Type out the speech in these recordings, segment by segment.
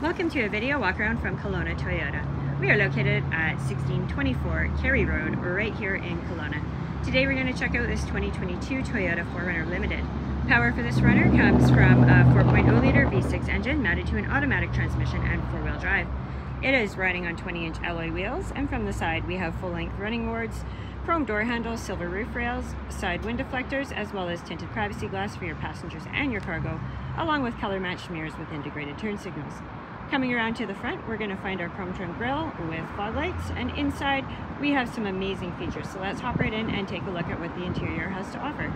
Welcome to a video walk around from Kelowna Toyota. We are located at 1624 Carey Road, right here in Kelowna. Today we're going to check out this 2022 Toyota 4Runner Limited. Power for this runner comes from a 4.0 Litre V6 engine mounted to an automatic transmission and four-wheel drive. It is riding on 20-inch alloy wheels, and from the side we have full-length running boards, chrome door handles, silver roof rails, side wind deflectors, as well as tinted privacy glass for your passengers and your cargo, along with color-matched mirrors with integrated turn signals. Coming around to the front, we're going to find our chrome trim grille with fog lights, and inside we have some amazing features. So let's hop right in and take a look at what the interior has to offer.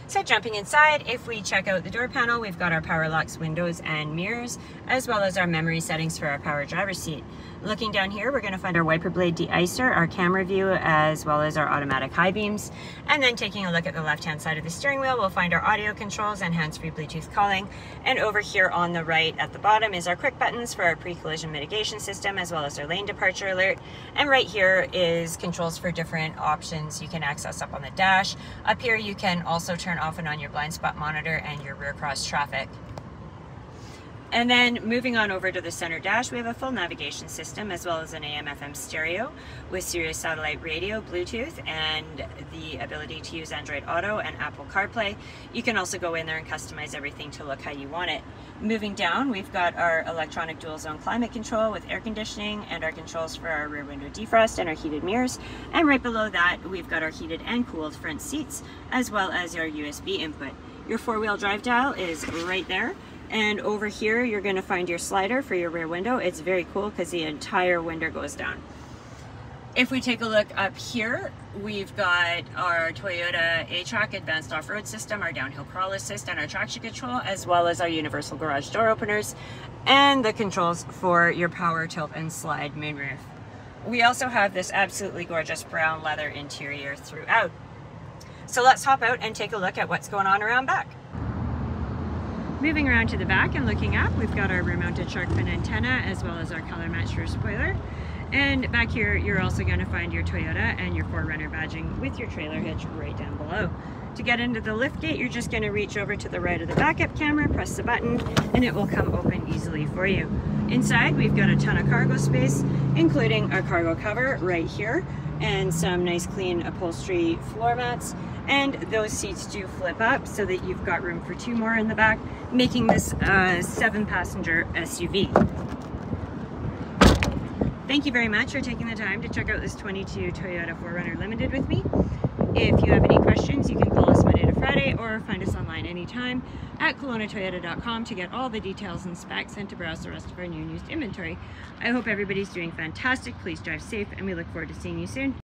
So jumping inside, if we check out the door panel, we've got our power locks, windows and mirrors, as well as our memory settings for our power driver's seat. Looking down here, we're going to find our wiper blade de-icer, our camera view, as well as our automatic high beams. And then taking a look at the left-hand side of the steering wheel, we'll find our audio controls and hands-free Bluetooth calling. And over here on the right at the bottom is our quick buttons for our pre-collision mitigation system, as well as our lane departure alert. And right here is controls for different options you can access up on the dash. Up here you can also turn off and on your blind spot monitor and your rear cross traffic. And then moving on over to the center dash, we have a full navigation system as well as an AM/FM stereo with Sirius satellite radio, Bluetooth, and the ability to use Android Auto and Apple CarPlay. You can also go in there and customize everything to look how you want it. Moving down, we've got our electronic dual zone climate control with air conditioning and our controls for our rear window defrost and our heated mirrors. And right below that, we've got our heated and cooled front seats as well as our USB input. Your four-wheel drive dial is right there. And over here, you're going to find your slider for your rear window. It's very cool because the entire window goes down. If we take a look up here, we've got our Toyota A-Track Advanced Off-Road System, our downhill crawl assist, and our traction control, as well as our universal garage door openers, and the controls for your power tilt and slide moonroof. We also have this absolutely gorgeous brown leather interior throughout. So let's hop out and take a look at what's going on around back. Moving around to the back and looking up, we've got our rear-mounted shark fin antenna as well as our color-matched rear spoiler. And back here, you're also going to find your Toyota and your 4Runner badging with your trailer hitch right down below. To get into the lift gate, you're just going to reach over to the right of the backup camera, press the button, and it will come open easily for you. Inside, we've got a ton of cargo space, including a cargo cover right here, and some nice clean upholstery floor mats. And those seats do flip up so that you've got room for two more in the back, making this a 7-passenger SUV. Thank you very much for taking the time to check out this 22 Toyota 4Runner Limited with me. If you have any questions, you can call us Monday to Friday or find us online anytime at KelownaToyota.com to get all the details and specs and to browse the rest of our new and used inventory. I hope everybody's doing fantastic. Please drive safe, and we look forward to seeing you soon.